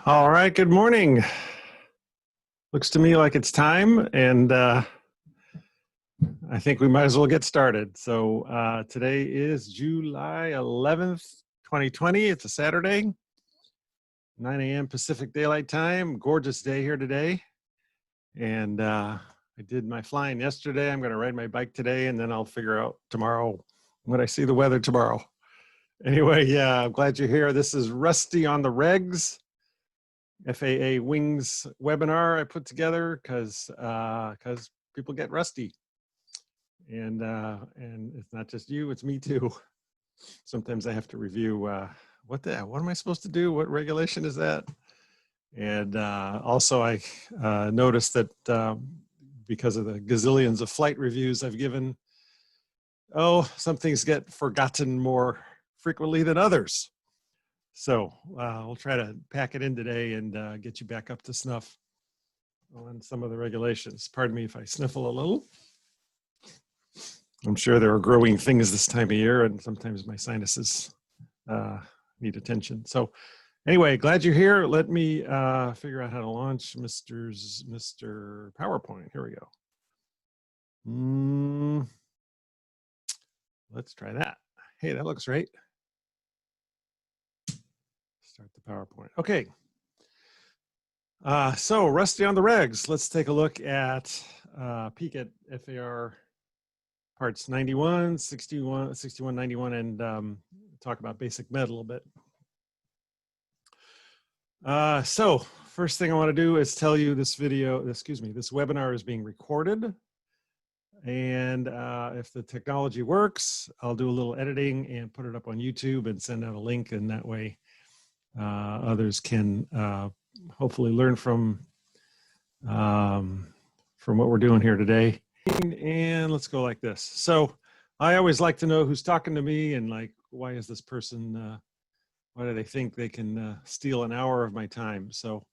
All right, good morning. Looks to me like it's time, and I think we might as well get started. So today is July 11th, 2020. It's a Saturday, 9 a.m. Pacific Daylight Time. Gorgeous day here today. And I did my flying yesterday. I'm going to ride my bike today, and then I'll figure out tomorrow when I see the weather tomorrow. Anyway, yeah, I'm glad you're here. This is Rusty on the Regs. FAA Wings webinar I put together because people get rusty, and it's not just you, it's me too. Sometimes I have to review what am I supposed to do? What regulation is that? And also I noticed that because of the gazillions of flight reviews I've given, some things get forgotten more frequently than others. So we'll try to pack it in today and get you back up to snuff on some of the regulations. Pardon me if I sniffle a little. I'm sure there are growing things this time of year, and sometimes my sinuses need attention. So anyway, glad you're here. Let me figure out how to launch Mr. PowerPoint. Here we go. Let's try that. Hey, that looks right. Start the PowerPoint. Okay. So Rusty on the Regs. Let's take a look at peek at FAR parts 91, 61, 91, and talk about basic med a little bit. So first thing I want to do is tell you this webinar is being recorded. And if the technology works, I'll do a little editing and put it up on YouTube and send out a link, and that way others can hopefully learn from what we're doing here today. And let's go like this. So I always like to know who's talking to me, and like, why is this person, why do they think they can steal an hour of my time? So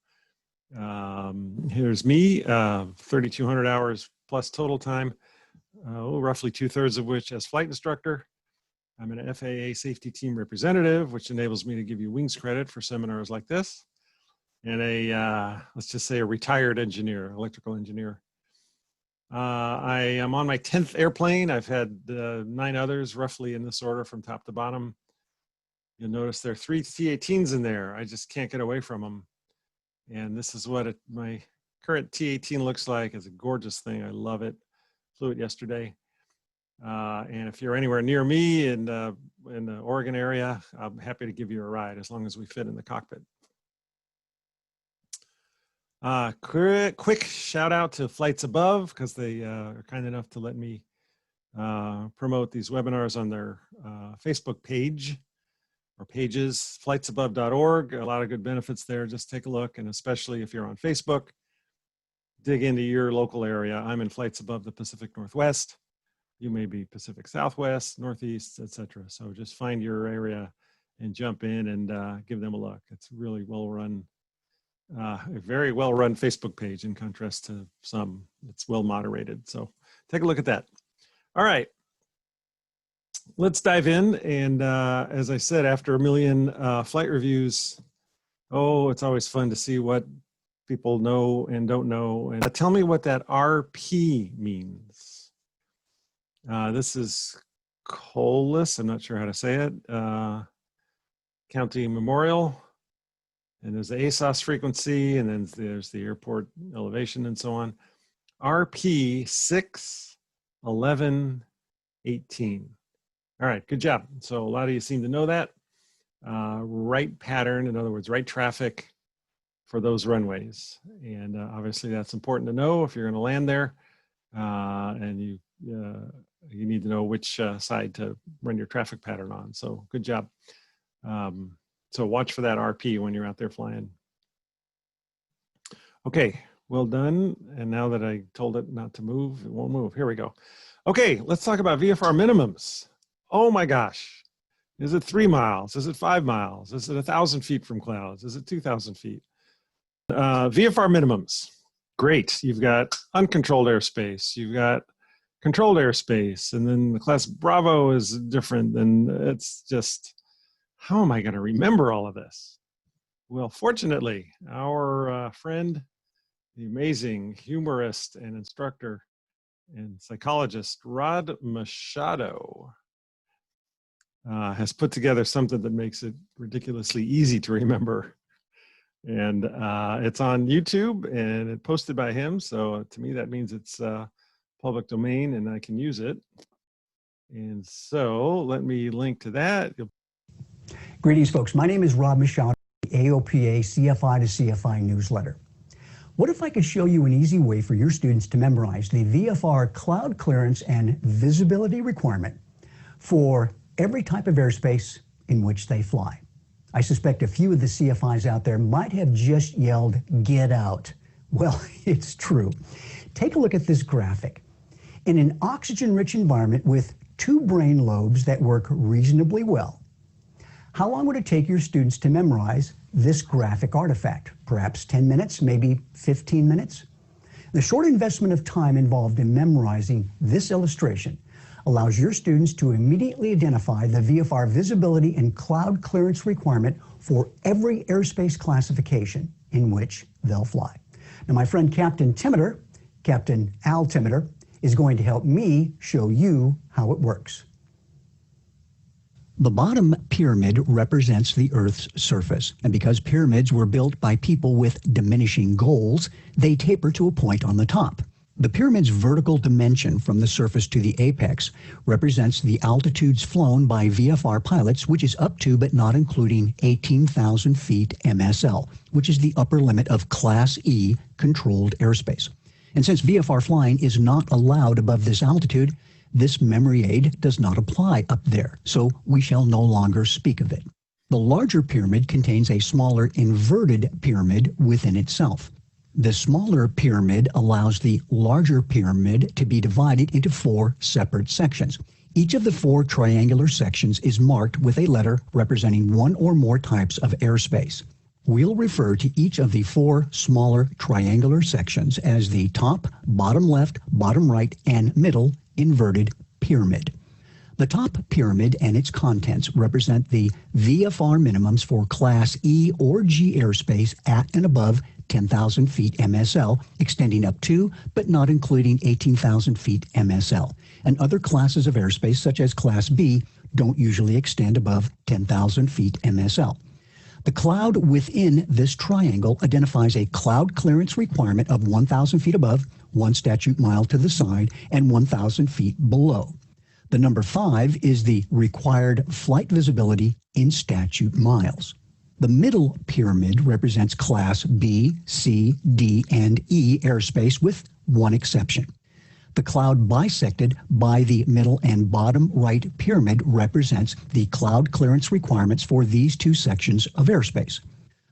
here's me, 3,200 hours plus total time, roughly 2/3 of which as flight instructor. I'm an FAA safety team representative, which enables me to give you wings credit for seminars like this. And let's just say a retired engineer, electrical engineer. I am on my 10th airplane. I've had 9 others, roughly in this order from top to bottom. You'll notice there are 3 T-18s in there. I just can't get away from them. And this is what my current T-18 looks like. It's a gorgeous thing. I love it. Flew it yesterday. And if you're anywhere near me in the Oregon area, I'm happy to give you a ride as long as we fit in the cockpit. Quick shout out to Flights Above, because they are kind enough to let me promote these webinars on their Facebook page or pages, flightsabove.org. A lot of good benefits there. Just take a look, and especially if you're on Facebook, dig into your local area. I'm in Flights Above the Pacific Northwest. You may be Pacific Southwest, Northeast, etc. So just find your area and jump in and give them a look. It's really well run, a very well run Facebook page in contrast to some. It's well moderated. So take a look at that. All right, let's dive in. And as I said, after a million flight reviews, it's always fun to see what people know and don't know. And tell me what that RP means. This is Colas, I'm not sure how to say it, County Memorial, and there's the ASOS frequency, and then there's the airport elevation and so on. RP 61118. All right, good job. So a lot of you seem to know that. Right pattern, in other words, right traffic for those runways. And obviously that's important to know if you're gonna land there, and you need to know which side to run your traffic pattern on. So good job. So watch for that RP when you're out there flying. Okay, well done. And now that I told it not to move, it won't move. Here we go. Okay, let's talk about VFR minimums. Oh my gosh. Is it 3 miles? Is it 5 miles? Is it 1,000 feet from clouds? Is it 2,000 feet? VFR minimums. Great. You've got uncontrolled airspace. You've got controlled airspace, and then the class Bravo is different, and it's just, how am I going to remember all of this? Well, fortunately, our friend, the amazing humorist and instructor and psychologist, Rod Machado, has put together something that makes it ridiculously easy to remember. And it's on YouTube and it's posted by him. So to me, that means it's public domain and I can use it. And so let me link to that. Greetings, folks. My name is Rod Machado, AOPA CFI to CFI newsletter. What if I could show you an easy way for your students to memorize the VFR cloud clearance and visibility requirement for every type of airspace in which they fly? I suspect a few of the CFIs out there might have just yelled, "Get out." Well, it's true. Take a look at this graphic. In an oxygen-rich environment with two brain lobes that work reasonably well, how long would it take your students to memorize this graphic artifact? Perhaps 10 minutes, maybe 15 minutes? The short investment of time involved in memorizing this illustration allows your students to immediately identify the VFR visibility and cloud clearance requirement for every airspace classification in which they'll fly. Now, my friend Captain Al Timeter, is going to help me show you how it works. The bottom pyramid represents the Earth's surface, and because pyramids were built by people with diminishing goals, they taper to a point on the top. The pyramid's vertical dimension from the surface to the apex represents the altitudes flown by VFR pilots, which is up to but not including 18,000 feet MSL, which is the upper limit of Class E controlled airspace. And since VFR flying is not allowed above this altitude, this memory aid does not apply up there, so we shall no longer speak of it. The larger pyramid contains a smaller inverted pyramid within itself. The smaller pyramid allows the larger pyramid to be divided into four separate sections. Each of the four triangular sections is marked with a letter representing one or more types of airspace. We'll refer to each of the four smaller triangular sections as the top, bottom left, bottom right, and middle inverted pyramid. The top pyramid and its contents represent the VFR minimums for Class E or G airspace at and above 10,000 feet MSL, extending up to but not including 18,000 feet MSL. And other classes of airspace, such as Class B, don't usually extend above 10,000 feet MSL. The cloud within this triangle identifies a cloud clearance requirement of 1,000 feet above, 1 statute mile to the side, and 1,000 feet below. The number 5 is the required flight visibility in statute miles. The middle pyramid represents Class B, C, D, and E airspace with one exception. The cloud bisected by the middle and bottom right pyramid represents the cloud clearance requirements for these two sections of airspace.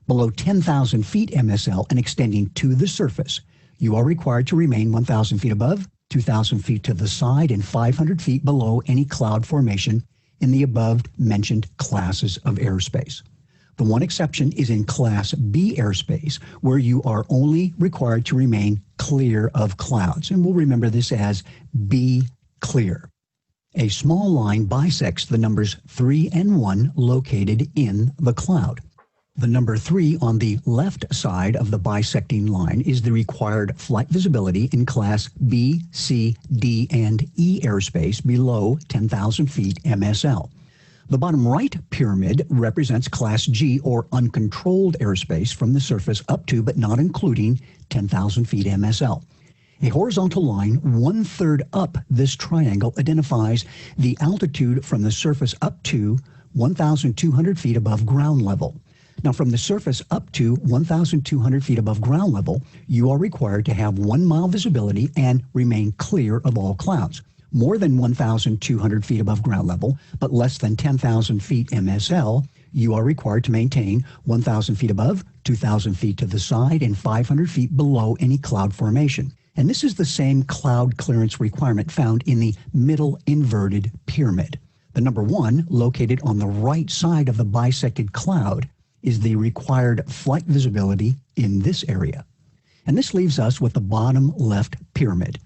Below 10,000 feet MSL and extending to the surface, you are required to remain 1,000 feet above, 2,000 feet to the side, and 500 feet below any cloud formation in the above mentioned classes of airspace. The one exception is in Class B airspace, where you are only required to remain clear of clouds. And we'll remember this as B clear. A small line bisects the numbers 3 and 1 located in the cloud. The number 3 on the left side of the bisecting line is the required flight visibility in Class B, C, D, and E airspace below 10,000 feet MSL. The bottom right pyramid represents Class G or uncontrolled airspace from the surface up to but not including 10,000 feet MSL. A horizontal line 1/3 up this triangle identifies the altitude from the surface up to 1,200 feet above ground level. Now, from the surface up to 1,200 feet above ground level, you are required to have 1 mile visibility and remain clear of all clouds. More than 1,200 feet above ground level, but less than 10,000 feet MSL, you are required to maintain 1,000 feet above, 2,000 feet to the side, and 500 feet below any cloud formation. And this is the same cloud clearance requirement found in the middle inverted pyramid. The number 1, located on the right side of the bisected cloud, is the required flight visibility in this area. And this leaves us with the bottom left pyramid.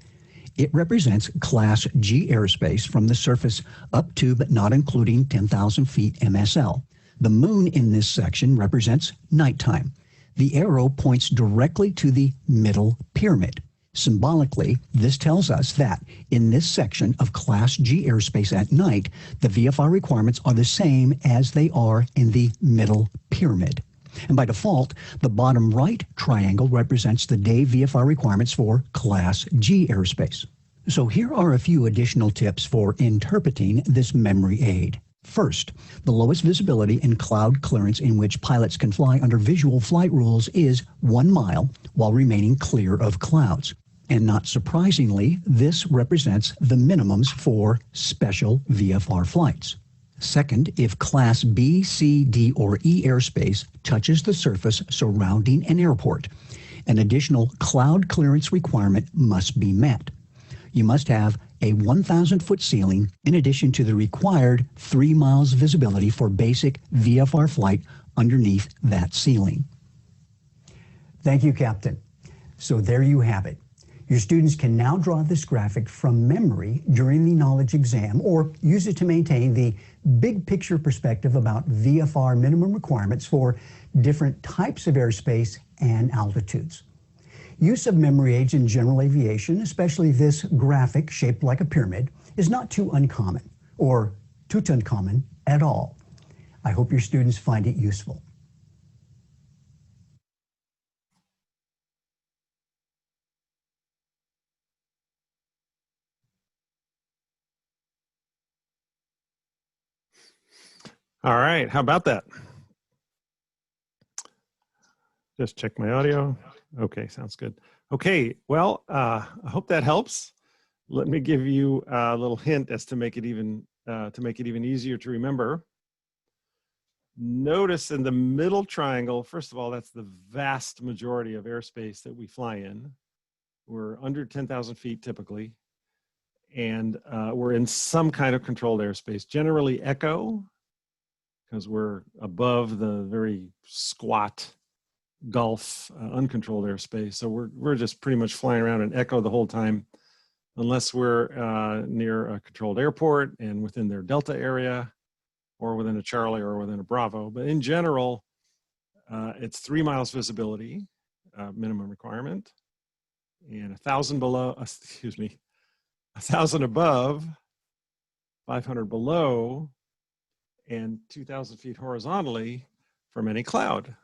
It represents Class G airspace from the surface up to but not including 10,000 feet MSL. The moon in this section represents nighttime. The arrow points directly to the middle pyramid. Symbolically, this tells us that in this section of Class G airspace at night, the VFR requirements are the same as they are in the middle pyramid. And by default, the bottom right triangle represents the day VFR requirements for Class G airspace. So here are a few additional tips for interpreting this memory aid. First, the lowest visibility and cloud clearance in which pilots can fly under visual flight rules is 1 mile while remaining clear of clouds. And not surprisingly, this represents the minimums for special VFR flights. Second, if Class B, C, D, or E airspace touches the surface surrounding an airport, an additional cloud clearance requirement must be met. You must have a 1,000-foot ceiling in addition to the required 3 miles visibility for basic VFR flight underneath that ceiling. Thank you, Captain. So there you have it. Your students can now draw this graphic from memory during the knowledge exam or use it to maintain the big picture perspective about VFR minimum requirements for different types of airspace and altitudes. Use of memory aids in general aviation, especially this graphic shaped like a pyramid, is not too uncommon or too uncommon at all. I hope your students find it useful. All right, how about that? Just check my audio. Okay, sounds good. Okay, well, I hope that helps. Let me give you a little hint as to make it even easier to remember. Notice in the middle triangle, first of all, that's the vast majority of airspace that we fly in. We're under 10,000 feet typically, and we're in some kind of controlled airspace, generally echo, because we're above the very squat Gulf uncontrolled airspace. So we're just pretty much flying around in echo the whole time, unless we're near a controlled airport and within their Delta area, or within a Charlie or within a Bravo. But in general, it's 3 miles visibility, minimum requirement, and 1,000 below, 1,000 above, 500 below, and 2,000 feet horizontally from any cloud.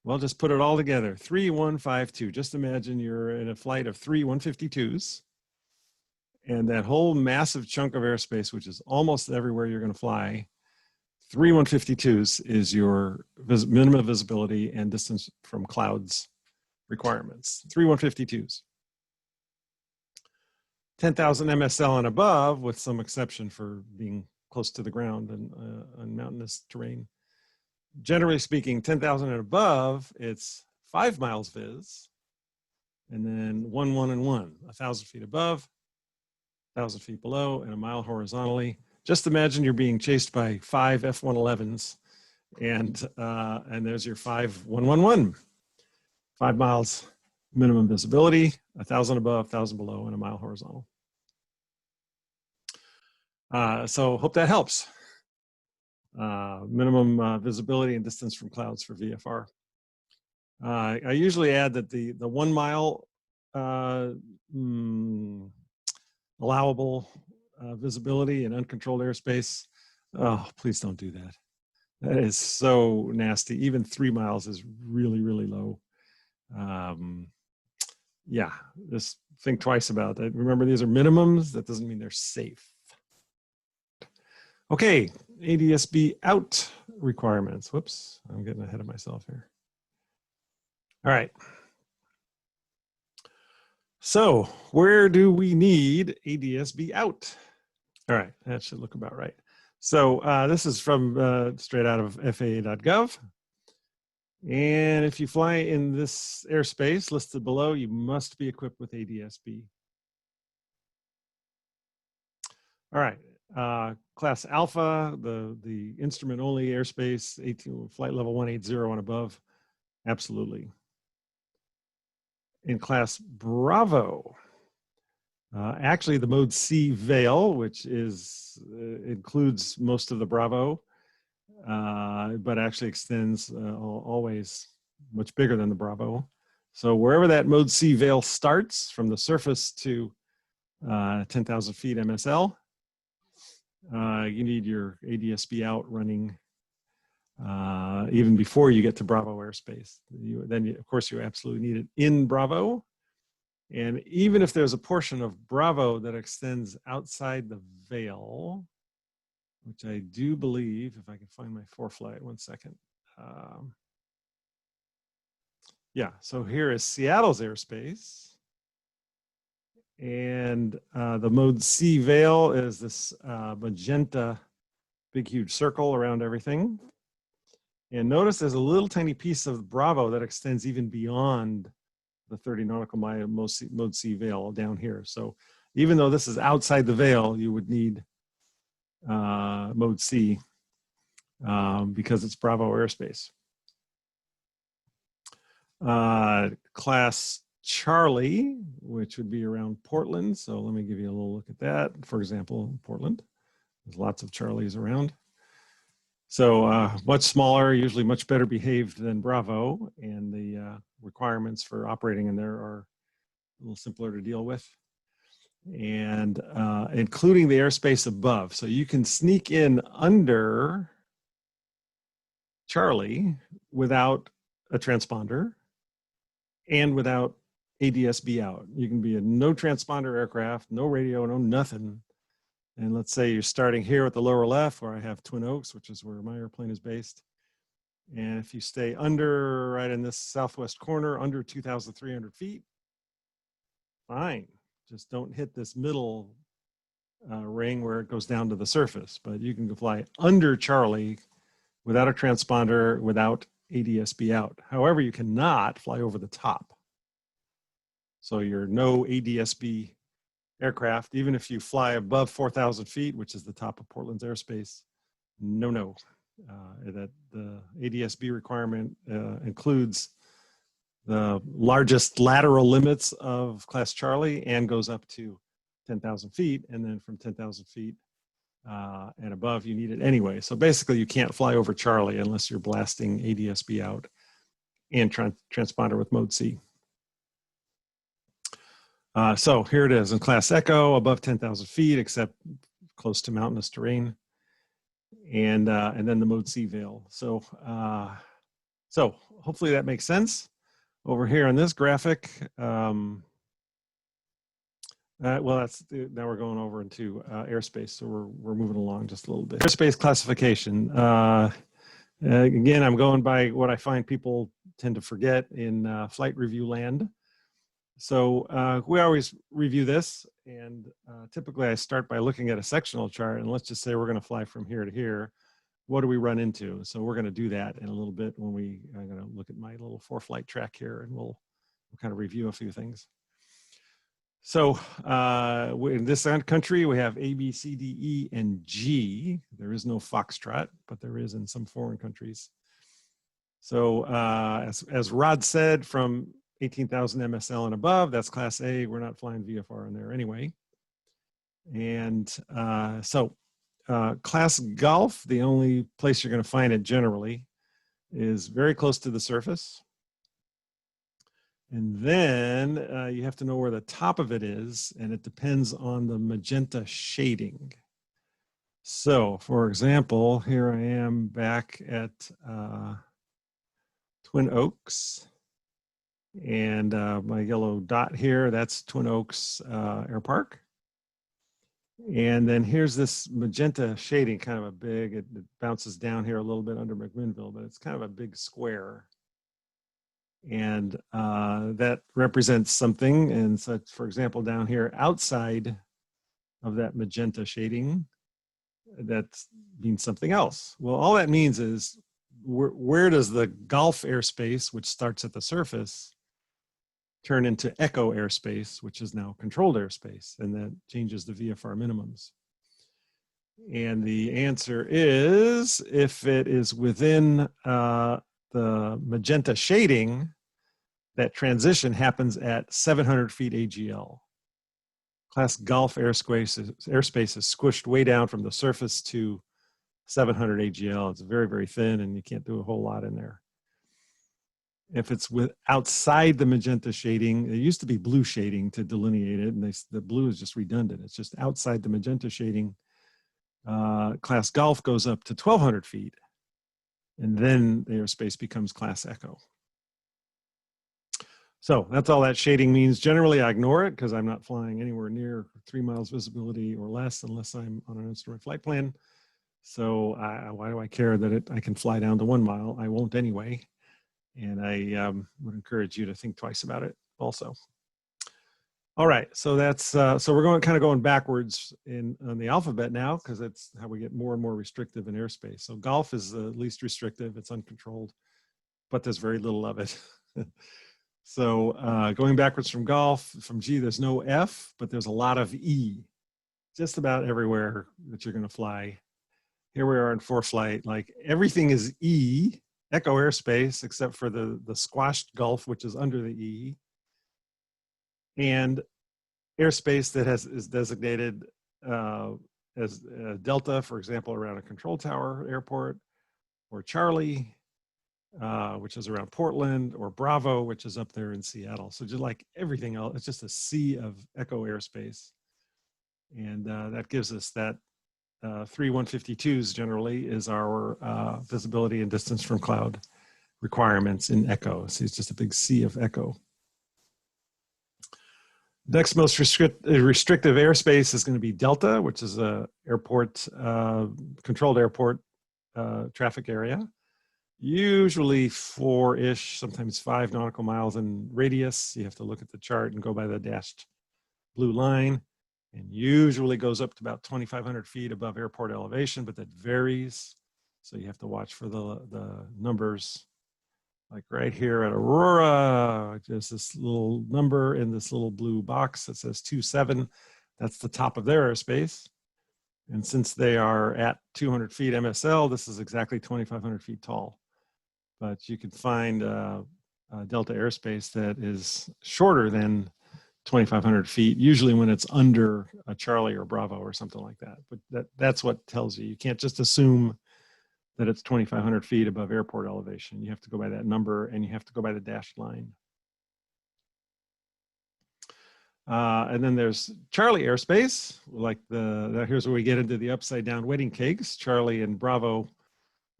Well, just put it all together, 3152. Just imagine you're in a flight of 3 152s, and that whole massive chunk of airspace, which is almost everywhere you're going to fly, 3 152s is your minimum visibility and distance from clouds requirements, 3 152s. 10,000 MSL and above, with some exception for being close to the ground and on mountainous terrain. Generally speaking, 10,000 and above, it's 5 miles viz, and then 1, 1, and 1, 1,000 feet above, 1,000 feet below, and a mile horizontally. Just imagine you're being chased by 5 F-111s, and there's your 5111. 5 miles minimum visibility, 1,000 above, 1,000 below, and a mile horizontal. So hope that helps. Minimum visibility and distance from clouds for VFR. I usually add that the 1 mile allowable visibility in uncontrolled airspace, oh, please don't do that. That is so nasty. Even 3 miles is really, really low. Yeah, just think twice about that. Remember, these are minimums. That doesn't mean they're safe. Okay, ADS-B out requirements. Whoops, I'm getting ahead of myself here. All right. So where do we need ADS-B out? All right, that should look about right. So this is from straight out of FAA.gov. And if you fly in this airspace listed below, you must be equipped with ADS-B. All right. Class Alpha, the instrument-only airspace, flight level 180 and above, absolutely. In Class Bravo, actually the mode C Veil, which is includes most of the Bravo, but actually extends always much bigger than the Bravo. So wherever that mode C veil starts from the surface to 10,000 feet MSL, you need your ADS-B out running even before you get to Bravo airspace. Of course, you absolutely need it in Bravo. And even if there's a portion of Bravo that extends outside the veil, which I do believe, if I can find my FORFlight, 1 second. Yeah, so here is Seattle's airspace. And the mode C veil is this magenta, big, huge circle around everything. And notice there's a little tiny piece of Bravo that extends even beyond the 30 nautical mile mode C veil down here. So even though this is outside the veil, you would need mode C because it's Bravo airspace. Class Charlie, which would be around Portland. So let me give you a little look at that. For example, Portland, there's lots of Charlies around. So much smaller, usually much better behaved than Bravo, and the requirements for operating in there are a little simpler to deal with, and including the airspace above. So you can sneak in under Charlie without a transponder and without ADS-B out. You can be a no transponder aircraft, no radio, no nothing. And let's say you're starting here at the lower left where I have Twin Oaks, which is where my airplane is based. And if you stay under, right in this southwest corner, under 2,300 feet, fine. Just don't hit this middle ring where it goes down to the surface. But you can fly under Charlie without a transponder, without ADS-B out. However, you cannot fly over the top. So you're no ADS-B aircraft, even if you fly above 4,000 feet, which is the top of Portland's airspace, no. That the ADS-B requirement includes the largest lateral limits of Class Charlie and goes up to 10,000 feet. And then from 10,000 feet and above, you need it anyway. So basically, you can't fly over Charlie unless you're blasting ADS-B out and transponder with mode C. So here it is in Class Echo, above 10,000 feet, except close to mountainous terrain, and then the mode C veil. So so hopefully that makes sense. Over here on this graphic, well, now we're going over into airspace, so we're moving along just a little bit. Airspace classification. Again, I'm going by what I find people tend to forget in flight review land. So we always review this, and typically I start by looking at a sectional chart, and let's just say we're going to fly from here to here. What do we run into? So we're going to do that in a little bit when I'm going to look at my little FORFlight track here, and we'll kind of review a few things. So in this country, we have A, B, C, D, E, and G. There is no Foxtrot, but there is in some foreign countries. So as Rod said, from 18,000 MSL and above, that's Class A. We're not flying VFR in there anyway. And so Class Golf, the only place you're going to find it generally is very close to the surface. And then you have to know where the top of it is, and it depends on the magenta shading. So for example, here I am back at Twin Oaks. And my yellow dot here, that's Twin Oaks Air Park. And then here's this magenta shading, kind of a big, it bounces down here a little bit under McMinnville, but it's kind of a big square. And that represents something. And so, for example, down here outside of that magenta shading, that means something else. Well, all that means is where does the Gulf airspace, which starts at the surface, turn into echo airspace, which is now controlled airspace, and that changes the VFR minimums. And the answer is, if it is within the magenta shading, that transition happens at 700 feet AGL. Class Gulf airspace is squished way down from the surface to 700 AGL. It's very, very thin, and you can't do a whole lot in there. If it's outside the magenta shading, it used to be blue shading to delineate it, and the blue is just redundant. It's just outside the magenta shading. Class Golf goes up to 1,200 feet, and then the airspace becomes Class Echo. So that's all that shading means. Generally, I ignore it because I'm not flying anywhere near 3 miles visibility or less unless I'm on an instrument flight plan. So why do I care that I can fly down to 1 mile? I won't anyway. And I would encourage you to think twice about it also. All right, so that's so we're going backwards on the alphabet now, because that's how we get more and more restrictive in airspace. So Golf is the least restrictive; it's uncontrolled, but there's very little of it. So going backwards from Golf, from G, there's no F, but there's a lot of E, just about everywhere that you're going to fly. Here we are in ForeFlight, like everything is E. Echo airspace, except for the squashed Gulf, which is under the E, and airspace that is designated as Delta, for example, around a control tower airport, or Charlie, which is around Portland, or Bravo, which is up there in Seattle. So just like everything else, it's just a sea of Echo airspace, and that gives us that 152s generally is our visibility and distance from cloud requirements in Echo. So it's just a big sea of Echo. Next most restrictive airspace is going to be Delta, which is a airport, controlled airport traffic area. Usually 4-ish, sometimes 5 nautical miles in radius. You have to look at the chart and go by the dashed blue line. And usually goes up to about 2,500 feet above airport elevation, but that varies. So you have to watch for the numbers. Like right here at Aurora, there's this little number in this little blue box that says 27. That's the top of their airspace. And since they are at 200 feet MSL, this is exactly 2,500 feet tall. But you can find Delta airspace that is shorter than 2,500 feet, usually when it's under a Charlie or Bravo or something like that. But that's what tells you. You can't just assume that it's 2,500 feet above airport elevation. You have to go by that number, and you have to go by the dashed line. And then there's Charlie airspace, like here's where we get into the upside down wedding cakes. Charlie and Bravo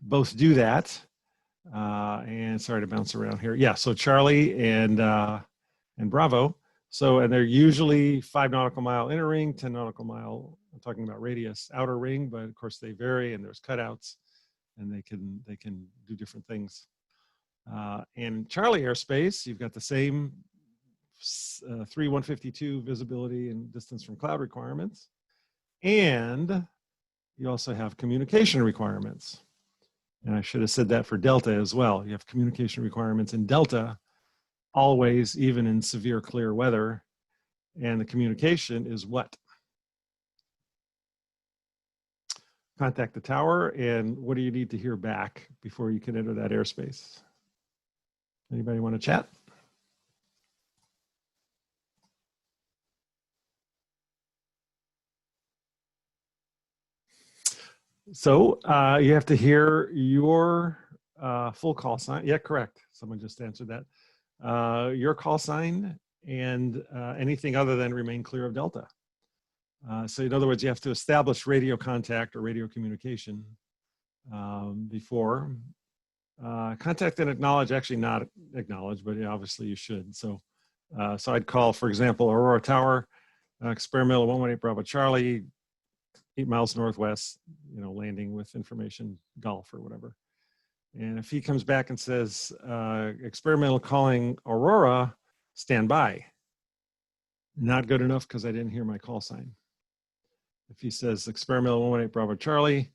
both do that. And sorry to bounce around here. Yeah, so Charlie and Bravo. So, and they're usually 5 nautical mile inner ring, 10 nautical mile, I'm talking about radius outer ring, but of course they vary, and there's cutouts, and they can do different things. And Charlie airspace, you've got the same 152 visibility and distance from cloud requirements. And you also have communication requirements. And I should have said that for Delta as well. You have communication requirements in Delta always, even in severe clear weather. And the communication is what? Contact the tower, and what do you need to hear back before you can enter that airspace? Anybody want to chat? So you have to hear your full call sign. Yeah, correct. Someone just answered that. Your call sign and anything other than remain clear of Delta. So in other words, you have to establish radio contact or radio communication before. Contact and acknowledge, actually not acknowledge, but obviously you should. So I'd call, for example, Aurora Tower, experimental 118 Bravo Charlie, 8 miles northwest, landing with information Golf or whatever. And if he comes back and says, experimental calling Aurora, stand by. Not good enough because I didn't hear my call sign. If he says experimental 118 Bravo Charlie,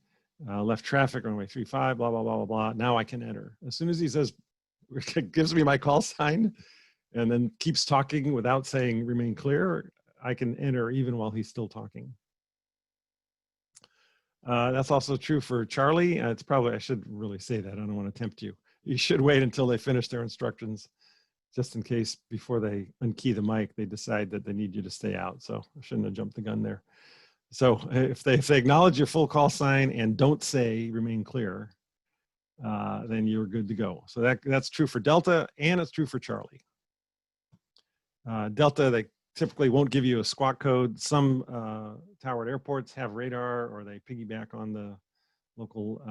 left traffic, runway 35, blah, blah, blah, blah, blah, now I can enter. As soon as he says, gives me my call sign and then keeps talking without saying remain clear, I can enter even while he's still talking. That's also true for Charlie. It's probably, I should really say that. I don't want to tempt you. You should wait until they finish their instructions, just in case before they unkey the mic, they decide that they need you to stay out. So I shouldn't have jumped the gun there. So if they acknowledge your full call sign and don't say remain clear, then you're good to go. So that's true for Delta, and it's true for Charlie. Delta, they typically won't give you a squawk code. Some towered airports have radar, or they piggyback on the local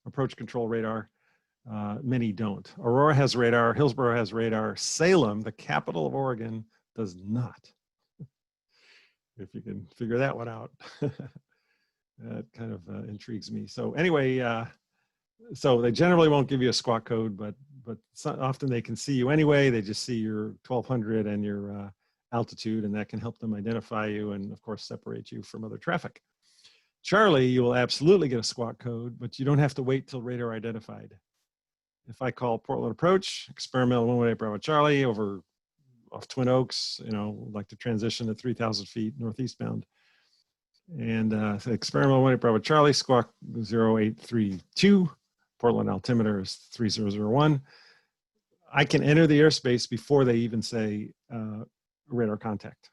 approach control radar. Many don't. Aurora has radar, Hillsborough has radar, Salem, the capital of Oregon, does not. If you can figure that one out. That kind of intrigues me. So anyway, so they generally won't give you a squawk code, but often they can see you anyway. They just see your 1200 and your altitude, and that can help them identify you and, of course, separate you from other traffic. Charlie, you will absolutely get a squawk code, but you don't have to wait till radar identified. If I call Portland Approach, experimental 118 Bravo Charlie over off Twin Oaks, like to transition at 3,000 feet northeastbound. And so experimental 118 Bravo Charlie, squawk 0832, Portland altimeter is 3001. I can enter the airspace before they even say radar contact.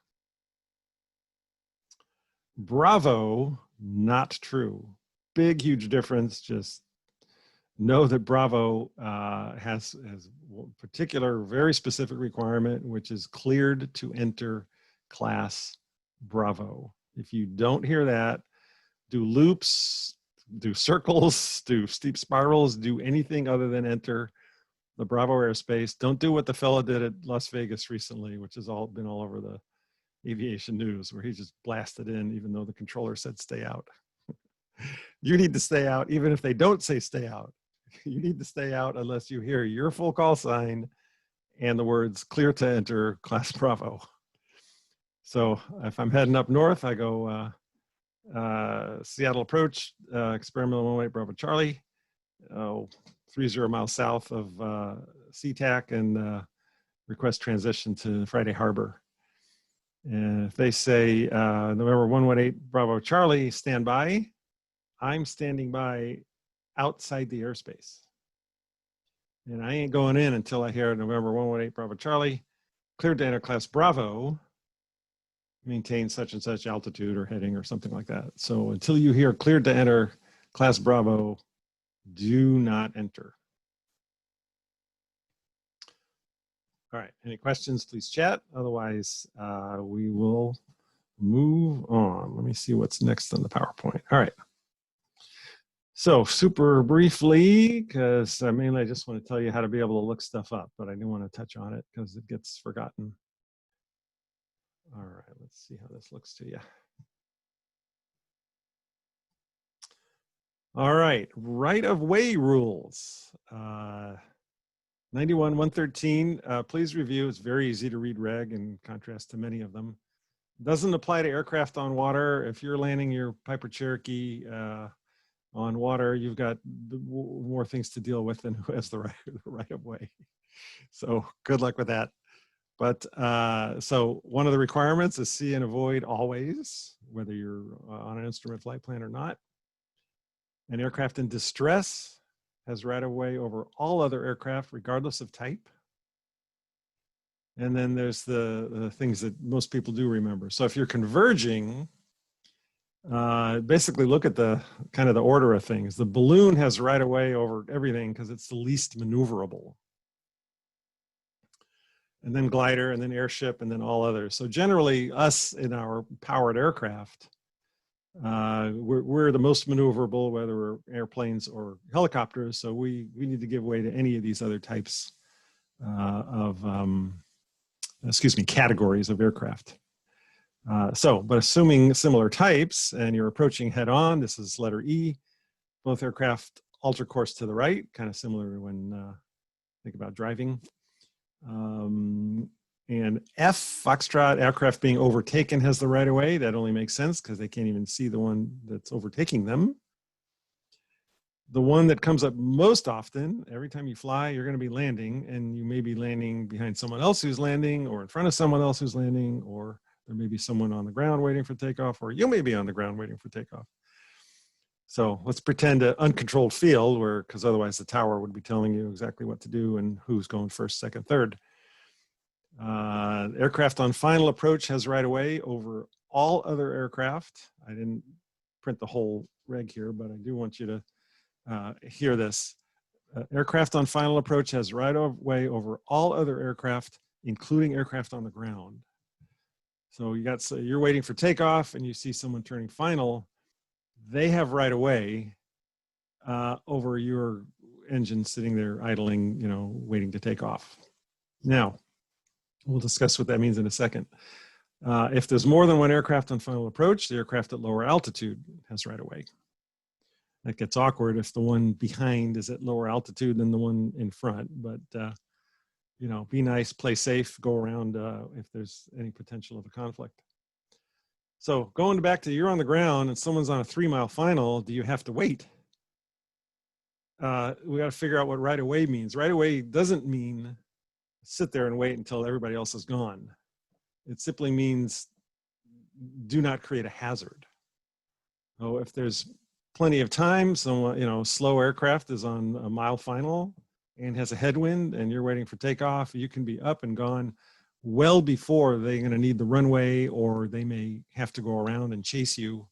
Bravo, not true. Big, huge difference. Just know that Bravo has a particular, very specific requirement, which is cleared to enter class Bravo. If you don't hear that, do loops, do circles, do steep spirals, do anything other than enter the Bravo airspace. Don't do what the fellow did at Las Vegas recently, which has been all over the aviation news, where he just blasted in even though the controller said stay out. You need to stay out even if they don't say stay out. You need to stay out unless you hear your full call sign and the words clear to enter class Bravo. So if I'm heading up north, I go Seattle Approach, experimental 118 Bravo Charlie, 30 miles south of SeaTac, and request transition to Friday Harbor. And if they say November 118 Bravo Charlie, stand by, I'm standing by outside the airspace. And I ain't going in until I hear November 118 Bravo Charlie, cleared to enter class Bravo, maintain such and such altitude or heading or something like that. So until you hear cleared to enter class Bravo, do not enter. All right, any questions, please chat. Otherwise, we will move on. Let me see what's next on the PowerPoint. All right. So super briefly, because mainly I just want to tell you how to be able to look stuff up, but I do want to touch on it because it gets forgotten. All right, let's see how this looks to you. All right, right-of-way rules. 91-113, please review. It's very easy to read reg in contrast to many of them. Doesn't apply to aircraft on water. If you're landing your Piper Cherokee on water, you've got more things to deal with than who has the right of way. So good luck with that. But so one of the requirements is see and avoid always, whether you're on an instrument flight plan or not. An aircraft in distress has right of way over all other aircraft, regardless of type. And then there's the things that most people do remember. So if you're converging, basically look at the kind of the order of things. The balloon has right of way over everything because it's the least maneuverable. And then glider, and then airship, and then all others. So generally, us in our powered aircraft, we're the most maneuverable, whether we're airplanes or helicopters. So we need to give way to any of these other types of, categories of aircraft. But assuming similar types and you're approaching head on, this is letter E, both aircraft alter course to the right, kind of similar when think about driving. And F, Foxtrot, aircraft being overtaken has the right of way. That only makes sense because they can't even see the one that's overtaking them. The one that comes up most often, every time you fly, you're going to be landing, and you may be landing behind someone else who's landing, or in front of someone else who's landing, or there may be someone on the ground waiting for takeoff, or you may be on the ground waiting for takeoff. So let's pretend an uncontrolled field because otherwise the tower would be telling you exactly what to do and who's going first, second, third. Aircraft on final approach has right of way over all other aircraft. I didn't print the whole reg here, but I do want you to hear this. Aircraft on final approach has right of way over all other aircraft, including aircraft on the ground. So you're waiting for takeoff and you see someone turning final, they have right of way over your engine sitting there idling, waiting to take off. Now, we'll discuss what that means in a second. If there's more than one aircraft on final approach, the aircraft at lower altitude has right of way. That gets awkward if the one behind is at lower altitude than the one in front, but be nice, play safe, go around if there's any potential of a conflict. So going back to you're on the ground and someone's on a 3-mile final, do you have to wait? We got to figure out what right of way means. Right of way doesn't mean sit there and wait until everybody else is gone. It simply means do not create a hazard. So if there's plenty of time, so slow aircraft is on a mile final and has a headwind and you're waiting for takeoff, you can be up and gone well before they're going to need the runway, or they may have to go around and chase you.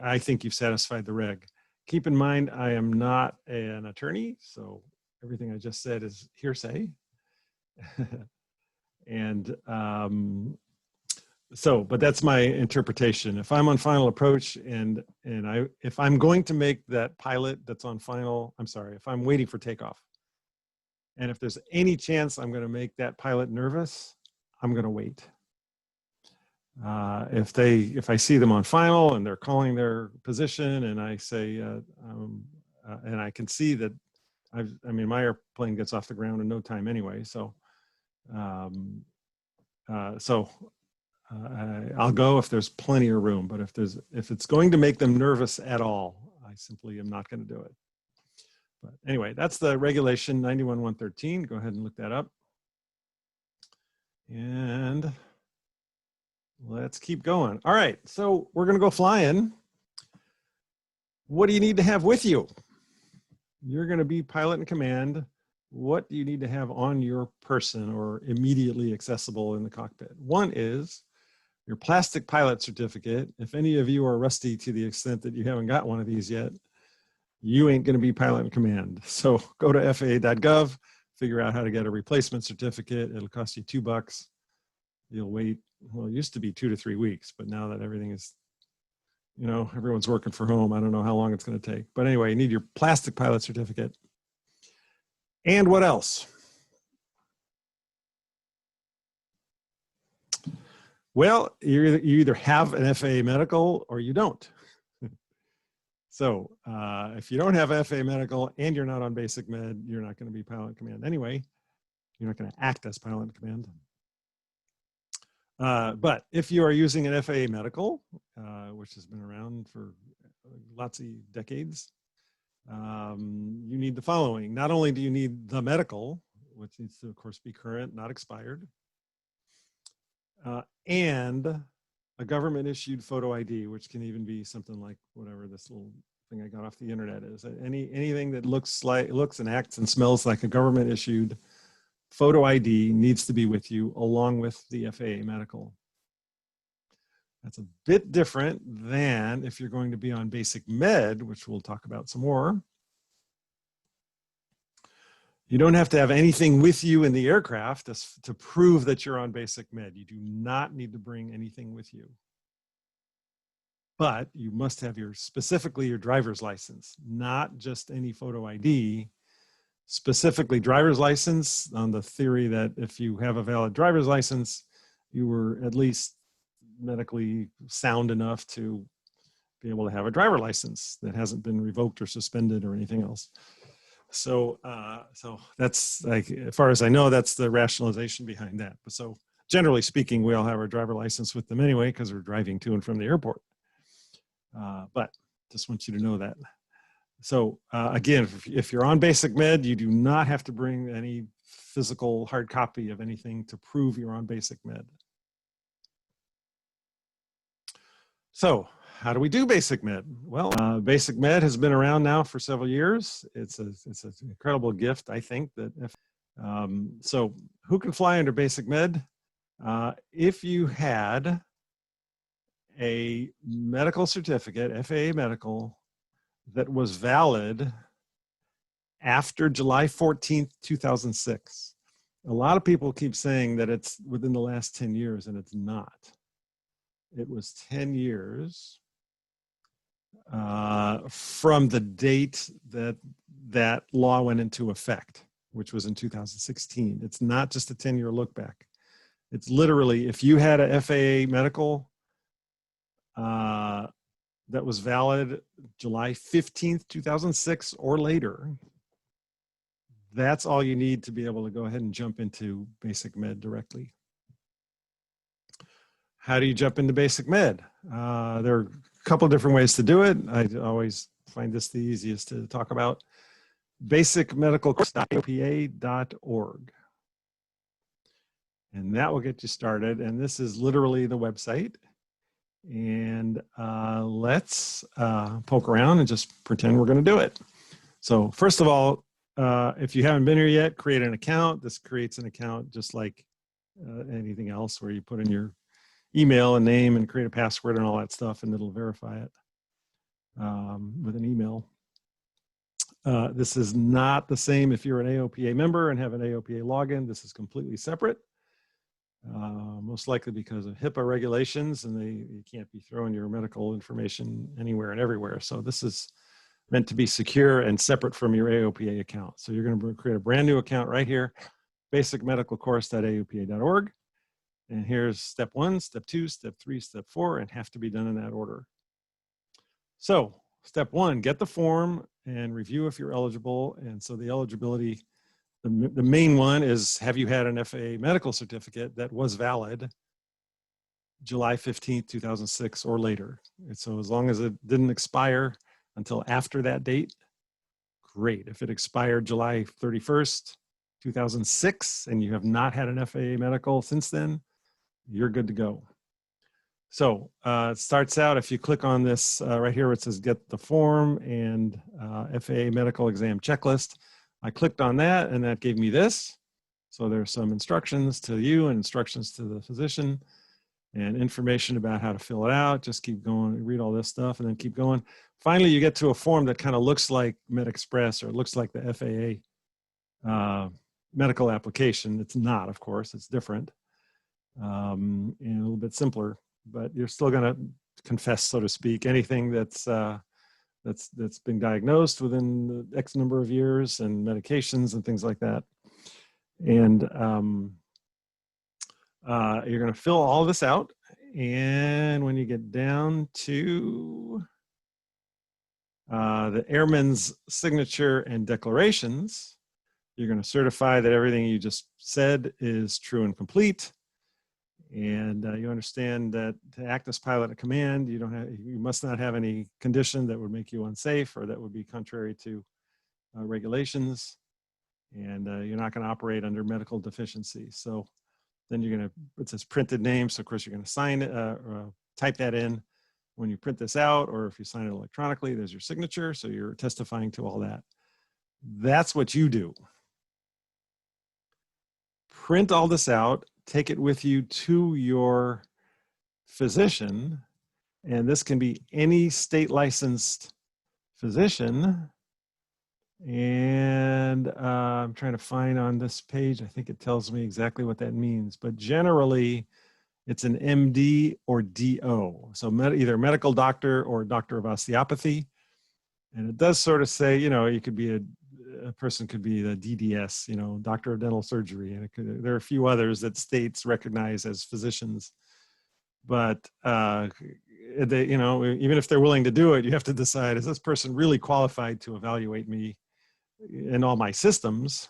I think you've satisfied the reg. Keep in mind, I am not an attorney, so everything I just said is hearsay. And but that's my interpretation. If I'm on final approach and if I'm going to make that pilot that's on final, if I'm waiting for takeoff, and if there's any chance I'm going to make that pilot nervous, I'm going to wait. If I see them on final and they're calling their position and I say, and I can see that my airplane gets off the ground in no time anyway. So, I'll go if there's plenty of room, but if it's going to make them nervous at all, I simply am not going to do it. But anyway, that's the regulation 91-113. Go ahead and look that up. And let's keep going. All right, so we're going to go flying. What do you need to have with you? You're going to be pilot in command. What do you need to have on your person or immediately accessible in the cockpit? One is your plastic pilot certificate. If any of you are rusty to the extent that you haven't got one of these yet, you ain't going to be pilot in command. So go to FAA.gov, figure out how to get a replacement certificate. It'll cost you $2. You'll wait, well, it used to be 2 to 3 weeks, but now that everything is, everyone's working from home, I don't know how long it's going to take. But anyway, you need your plastic pilot certificate. And what else? Well, you either have an FAA medical or you don't. So if you don't have FAA medical and you're not on basic med, you're not going to be pilot in command anyway. You're not going to act as pilot in command. But if you are using an FAA medical, which has been around for lots of decades, you need the following. Not only do you need the medical, which needs to, of course, be current, not expired, and a government-issued photo ID, which can even be something like whatever this little thing I got off the internet is. Anything that looks and acts and smells like a government-issued photo ID needs to be with you along with the FAA medical. That's a bit different than if you're going to be on basic med, which we'll talk about some more. You don't have to have anything with you in the aircraft to prove that you're on basic med. You do not need to bring anything with you. But you must have specifically your driver's license, not just any photo ID. Specifically driver's license, on the theory that if you have a valid driver's license, you were at least medically sound enough to be able to have a driver license that hasn't been revoked or suspended or anything else. So that's, like, as far as I know, that's the rationalization behind that. But so generally speaking, we all have our driver license with them anyway, because we're driving to and from the airport. But just want you to know that. So again, if you're on basic med, you do not have to bring any physical hard copy of anything to prove you're on basic med. So how do we do basic med? Well, basic med has been around now for several years. It's an incredible gift, I think. So who can fly under basic med? If you had a medical certificate, FAA medical, that was valid after July 14th, 2006. A lot of people keep saying that it's within the last 10 years, and it's not. It was 10 years from the date that that law went into effect, which was in 2016. It's not just a 10-year look back. It's literally, if you had a FAA medical that was valid July 15th, 2006 or later, that's all you need to be able to go ahead and jump into basic med directly. How do you jump into basic med? There are a couple of different ways to do it. I always find this the easiest to talk about. basicmedicalcourse.AOPA.org. And that will get you started. And this is literally the website. And let's poke around and just pretend we're going to do it. So first of all, if you haven't been here yet, create an account. This creates an account just like anything else, where you put in your email and name and create a password and all that stuff, and it'll verify it with an email. This is not the same if you're an AOPA member and have an AOPA login. This is completely separate, most likely because of HIPAA regulations, and you can't be throwing your medical information anywhere and everywhere. So this is meant to be secure and separate from your AOPA account. So you're going to create a brand new account right here, basicmedicalcourse.aopa.org. And here's step 1, step 2, step 3, step 4, and have to be done in that order. So step 1, get the form and review if you're eligible. And so the eligibility, the main one is, have you had an FAA medical certificate that was valid July 15th, 2006 or later? And so as long as it didn't expire until after that date, great. If it expired July 31st, 2006, and you have not had an FAA medical since then, you're good to go. So it starts out, if you click on this right here where it says get the form and FAA medical exam checklist, I clicked on that and that gave me this. So there's some instructions to you and instructions to the physician and information about how to fill it out. Just keep going, read all this stuff and then keep going. Finally, you get to a form that kind of looks like MedExpress, or it looks like the FAA medical application. It's not, of course, it's different. And a little bit simpler, but you're still going to confess, so to speak, anything that's been diagnosed within the X number of years, and medications and things like that. And you're going to fill all this out. And when you get down to the airman's signature and declarations, you're going to certify that everything you just said is true and complete. And you understand that to act as pilot at command, you must not have any condition that would make you unsafe or that would be contrary to regulations. And you're not going to operate under medical deficiency. So then you're going to, it says printed name. So of course you're going to sign it, type that in when you print this out, or if you sign it electronically, there's your signature. So you're testifying to all that. That's what you do. Print all this out, take it with you to your physician, and this can be any state licensed physician. And I'm trying to find on this page, I think it tells me exactly what that means, but generally it's an MD or DO. So either medical doctor or doctor of osteopathy. And it does sort of say, you could be a person could be the DDS, doctor of dental surgery. And there are a few others that states recognize as physicians. But, they, even if they're willing to do it, you have to decide, is this person really qualified to evaluate me in all my systems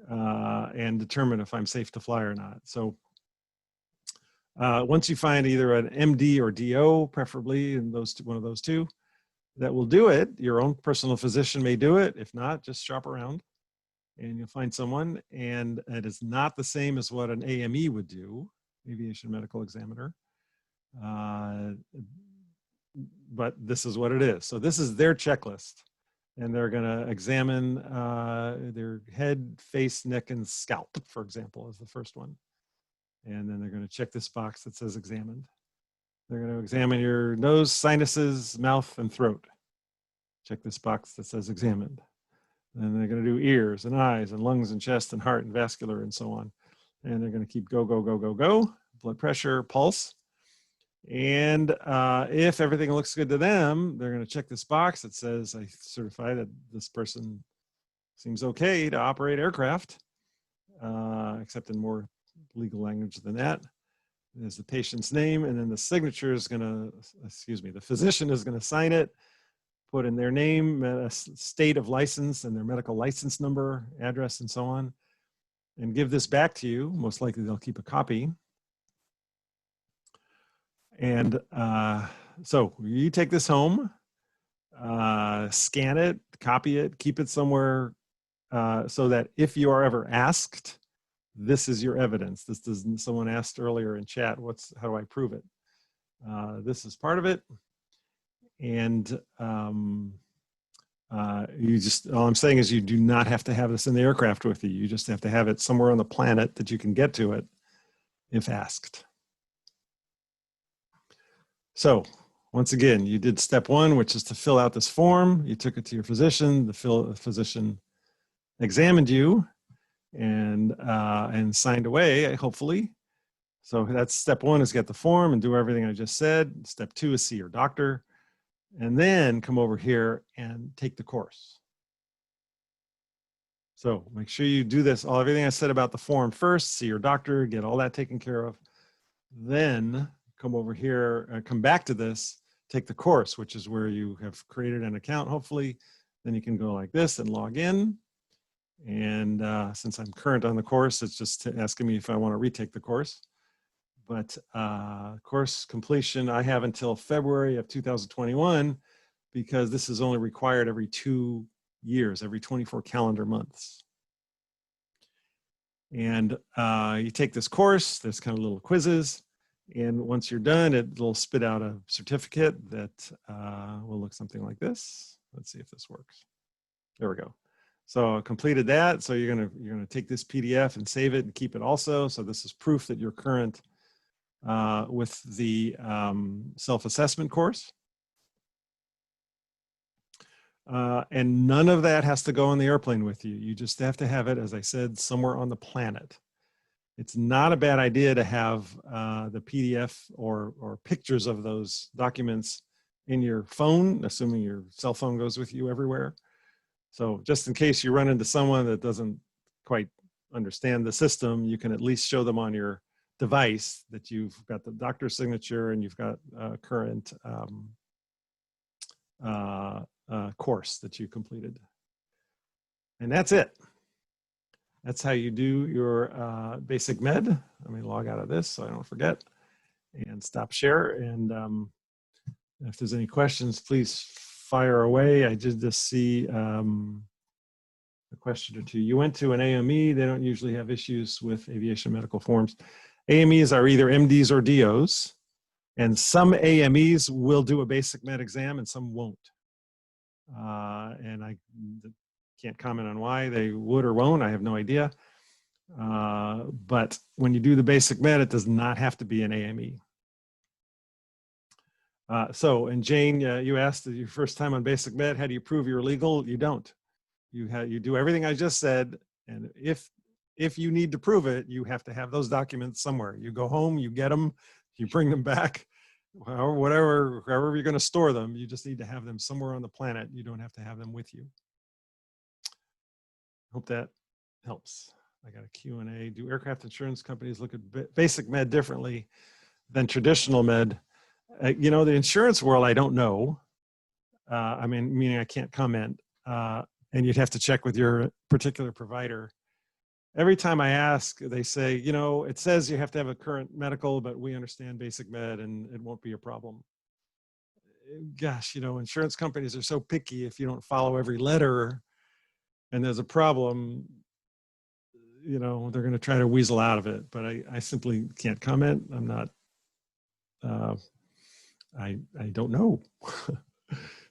and determine if I'm safe to fly or not. So once you find either an MD or DO, preferably in one of those two, that will do it. Your own personal physician may do it. If not, just shop around and you'll find someone. And it is not the same as what an AME would do, Aviation Medical Examiner. But this is what it is. So this is their checklist. And they're going to examine their head, face, neck, and scalp, for example, as the first one. And then they're going to check this box that says examined. They're going to examine your nose, sinuses, mouth, and throat. Check this box that says examined. And they're going to do ears and eyes and lungs and chest and heart and vascular and so on. And they're going to keep go, blood pressure, pulse. And if everything looks good to them, they're going to check this box that says, I certify that this person seems okay to operate aircraft, except in more legal language than that. There's the patient's name, and then the signature is going to, the physician is going to sign it, put in their name, state of license, and their medical license number, address, and so on, and give this back to you. Most likely they'll keep a copy. And so you take this home, scan it, copy it, keep it somewhere so that if you are ever asked, this is your evidence. This doesn't, someone asked earlier in chat, how do I prove it? This is part of it. And all I'm saying is you do not have to have this in the aircraft with you. You just have to have it somewhere on the planet that you can get to it if asked. So once again, you did step one, which is to fill out this form. You took it to your physician. The physician examined you and signed away, hopefully. So that's step one, is get the form and do everything I just said. Step two is see your doctor. And then come over here and take the course. So make sure you do this, everything I said about the form first, see your doctor, get all that taken care of. Then come over here and come back to this, take the course, which is where you have created an account, hopefully. Then you can go like this and log in. And since I'm current on the course, it's just asking me if I want to retake the course. But course completion, I have until February of 2021, because this is only required every 2 years, every 24 calendar months. And you take this course, there's kind of little quizzes. And once you're done, it'll spit out a certificate that will look something like this. Let's see if this works. There we go. So I completed that. So you're gonna take this PDF and save it and keep it also. So this is proof that you're current with the self-assessment course. And none of that has to go on the airplane with you. You just have to have it, as I said, somewhere on the planet. It's not a bad idea to have the PDF or pictures of those documents in your phone, assuming your cell phone goes with you everywhere. So just in case you run into someone that doesn't quite understand the system, you can at least show them on your device that you've got the doctor's signature and you've got a current course that you completed. And that's it. That's how you do your basic med. Let me log out of this so I don't forget and stop share. And if there's any questions, please fire away. I did just see a question or two. You went to an AME. They don't usually have issues with aviation medical forms. AMEs are either MDs or DOs, and some AMEs will do a basic med exam and some won't. And I can't comment on why they would or won't. I have no idea. But when you do the basic med, it does not have to be an AME. And Jane, you asked your first time on basic med, how do you prove you're legal? You don't. You do everything I just said, and if you need to prove it, you have to have those documents somewhere. You go home, you get them, you bring them back, however you're going to store them. You just need to have them somewhere on the planet. You don't have to have them with you. Hope that helps. I got a Q&A. Do aircraft insurance companies look at basic med differently than traditional med? You know, the insurance world, I don't know. Meaning I can't comment. And you'd have to check with your particular provider. Every time I ask, they say, you know, it says you have to have a current medical, but we understand basic med and it won't be a problem. Gosh, you know, insurance companies are so picky. If you don't follow every letter and there's a problem, you know, they're going to try to weasel out of it. But I simply can't comment. I'm not, I don't know.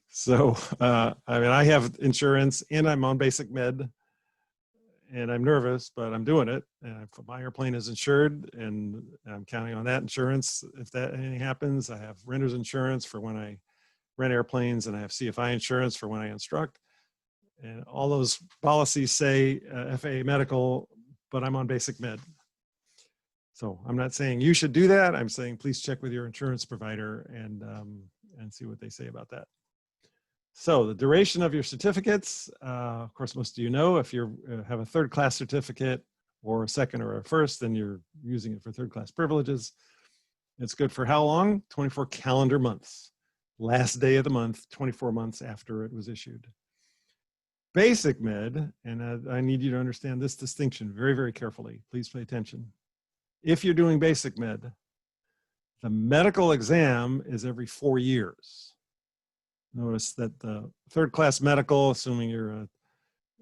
So, I have insurance and I'm on basic med. and I'm nervous, but I'm doing it. And my airplane is insured, and I'm counting on that insurance. If that anything happens, I have renter's insurance for when I rent airplanes, and I have CFI insurance for when I instruct. And all those policies say FAA medical, but I'm on basic med. So I'm not saying you should do that. I'm saying please check with your insurance provider and see what they say about that. So the duration of your certificates, of course, most of you know, if you have a third class certificate or a second or a first, then you're using it for third class privileges. It's good for how long? 24 calendar months. Last day of the month, 24 months after it was issued. Basic med, and I need you to understand this distinction very, very carefully. Please pay attention. If you're doing basic med, the medical exam is every 4 years. Notice that the third class medical, assuming you're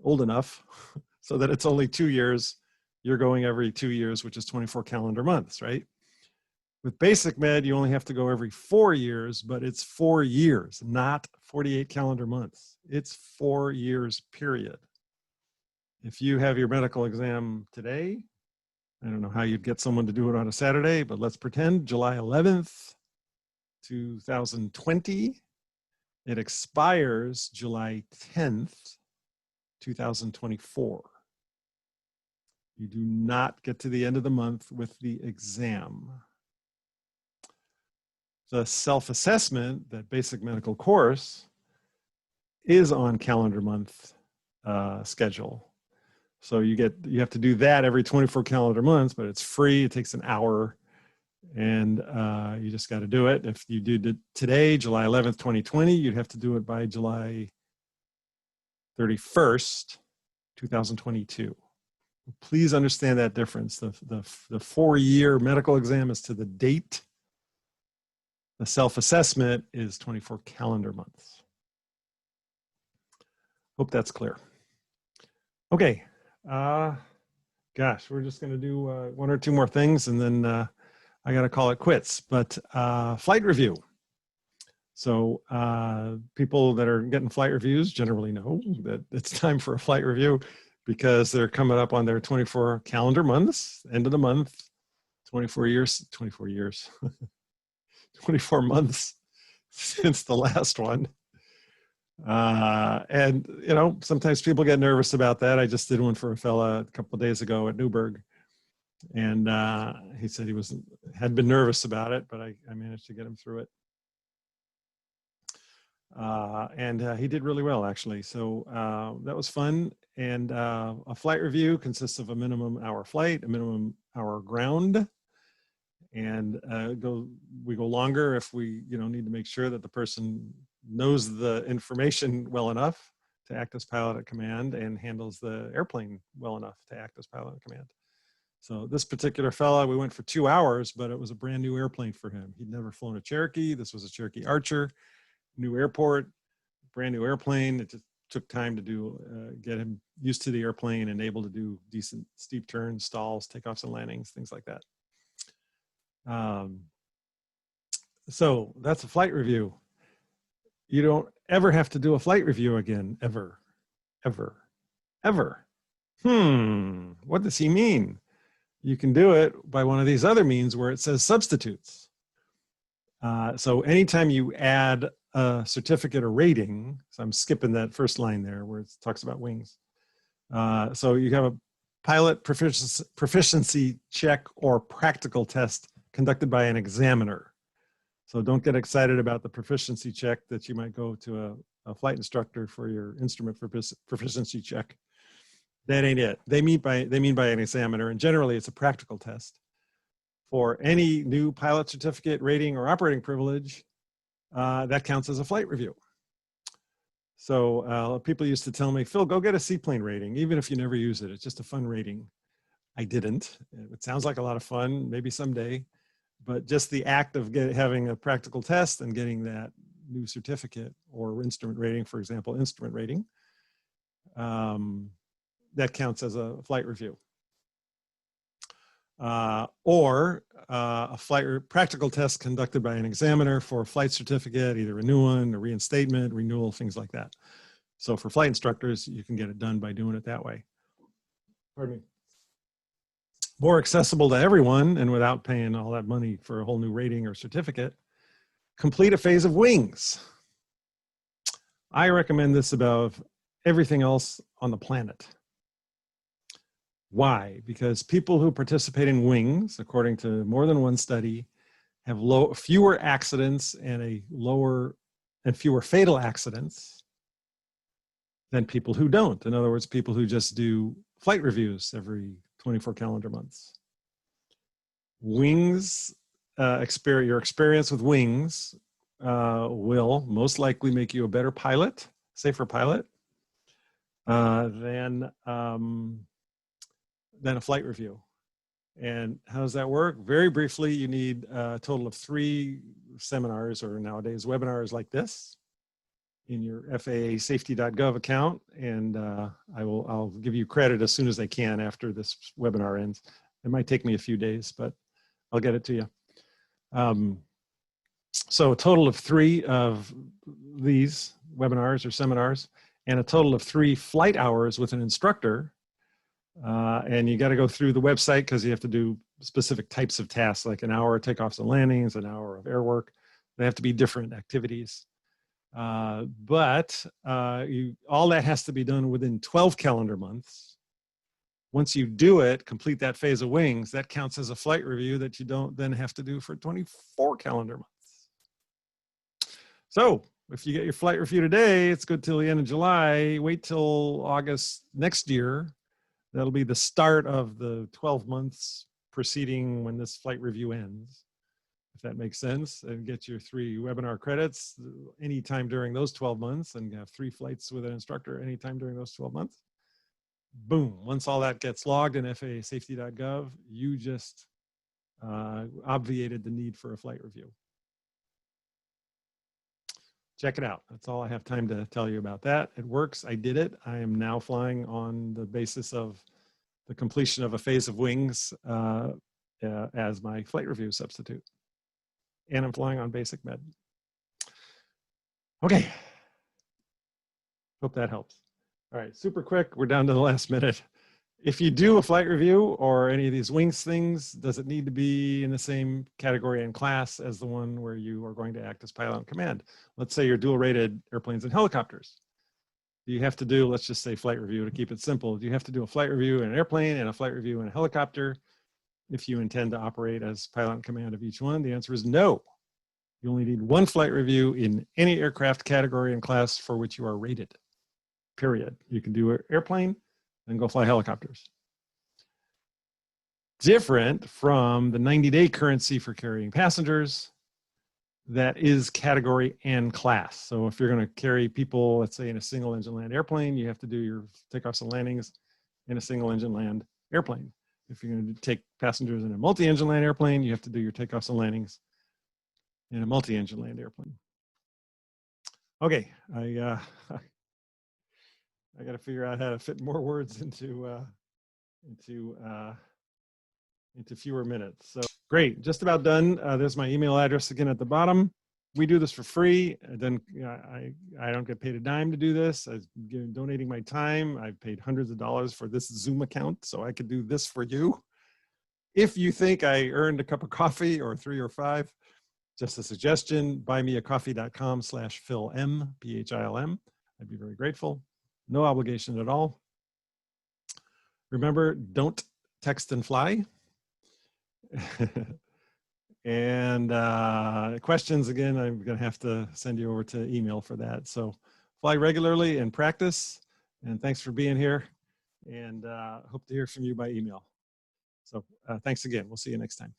old enough so that it's only 2 years, you're going every 2 years, which is 24 calendar months, right? With basic med, you only have to go every 4 years, but it's 4 years, not 48 calendar months. It's 4 years, period. If you have your medical exam today, I don't know how you'd get someone to do it on a Saturday, but let's pretend July 11th, 2020. It expires July 10th, 2024. You do not get to the end of the month with the exam. The self-assessment, that basic medical course, is on calendar month schedule. So you have to do that every 24 calendar months, but it's free. It takes an hour, and you just got to do it. If you did it today, July 11th, 2020, you'd have to do it by July 31st, 2022. Please understand that difference. The 4-year medical exam is to the date. The self-assessment is 24 calendar months. Hope that's clear. Okay. Gosh, we're just going to do 1 or 2 more things, and then I got to call it quits. But flight review. So people that are getting flight reviews generally know that it's time for a flight review because they're coming up on their 24 calendar months, end of the month, 24 years, 24 months since the last one. And, you know, sometimes people get nervous about that. I just did one for a fella a couple of days ago at Newburgh. And he said he had been nervous about it, but I managed to get him through it. And he did really well, actually. So that was fun. And a flight review consists of a minimum hour flight, a minimum hour ground. And we go longer if we need to make sure that the person knows the information well enough to act as pilot at command and handles the airplane well enough to act as pilot at command. So this particular fella, we went for 2 hours, but it was a brand new airplane for him. He'd never flown a Cherokee. This was a Cherokee Archer, new airport, brand new airplane. It just took time to get him used to the airplane and able to do decent steep turns, stalls, takeoffs and landings, things like that. So that's a flight review. You don't ever have to do a flight review again, ever, ever, ever. What does he mean? You can do it by one of these other means where it says substitutes. So anytime you add a certificate or rating, so I'm skipping that first line there where it talks about wings. So you have a pilot proficiency check or practical test conducted by an examiner. So don't get excited about the proficiency check that you might go to a flight instructor for your instrument for proficiency check. That ain't it. They mean by an examiner, and generally it's a practical test. For any new pilot certificate, rating, or operating privilege, that counts as a flight review. So people used to tell me, Phil, go get a seaplane rating, even if you never use it. It's just a fun rating. I didn't. It sounds like a lot of fun, maybe someday. But just the act of having a practical test and getting that new certificate or instrument rating, for example, instrument rating, that counts as a flight review. Or a practical test conducted by an examiner for a flight certificate, either a new one, a reinstatement, renewal, things like that. So for flight instructors, you can get it done by doing it that way. pardon me, more accessible to everyone and without paying all that money for a whole new rating or certificate, complete a phase of wings. I recommend this above everything else on the planet. Why? Because people who participate in wings, according to more than one study, have fewer accidents and fewer fatal accidents than people who don't. In other words, people who just do flight reviews every 24 calendar months. Wings, your experience with wings will most likely make you a better pilot, safer pilot, than a flight review. And how does that work? Very briefly, you need a total of 3 seminars, or nowadays webinars like this, in your FAAStafety.gov account, and I'll give you credit as soon as I can after this webinar ends. It might take me a few days, but I'll get it to you. So a total of 3 of these webinars or seminars, and a total of 3 flight hours with an instructor. And you got to go through the website because you have to do specific types of tasks, like an hour of takeoffs and landings, an hour of air work. They have to be different activities. But all that has to be done within 12 calendar months. Once you do it, complete that phase of wings, that counts as a flight review that you don't then have to do for 24 calendar months. So if you get your flight review today, it's good till the end of July. Wait till August next year. That'll be the start of the 12 months preceding when this flight review ends, if that makes sense, and get your 3 webinar credits anytime during those 12 months and have 3 flights with an instructor anytime during those 12 months. Boom, once all that gets logged in FAAStafety.gov, you just obviated the need for a flight review. Check it out. That's all I have time to tell you about that. It works. I did it. I am now flying on the basis of the completion of a phase of wings as my flight review substitute. And I'm flying on basic med. Okay. Hope that helps. All right, super quick. We're down to the last minute. If you do a flight review or any of these wings things, does it need to be in the same category and class as the one where you are going to act as pilot in command? Let's say you're dual rated airplanes and helicopters. Do you have to do, let's just say flight review to keep it simple. Do you have to do a flight review in an airplane and a flight review in a helicopter if you intend to operate as pilot in command of each one? The answer is no. You only need 1 flight review in any aircraft category and class for which you are rated, period. You can do an airplane and go fly helicopters. Different from the 90-day currency for carrying passengers, that is category and class. So if you're going to carry people, let's say in a single engine land airplane, you have to do your takeoffs and landings in a single engine land airplane. If you're going to take passengers in a multi-engine land airplane, you have to do your takeoffs and landings in a multi-engine land airplane. Okay, I got to figure out how to fit more words into fewer minutes. So great, just about done. There's my email address again at the bottom. We do this for free. Then I don't get paid a dime to do this. I'm donating my time. I've paid hundreds of dollars for this Zoom account, so I could do this for you. If you think I earned a cup of coffee or 3 or 5, just a suggestion, buymeacoffee.com/philm, PHILM. I'd be very grateful. No obligation at all. Remember, don't text and fly. And questions, again, I'm going to have to send you over to email for that. So fly regularly and practice. And thanks for being here. And hope to hear from you by email. So thanks again. We'll see you next time.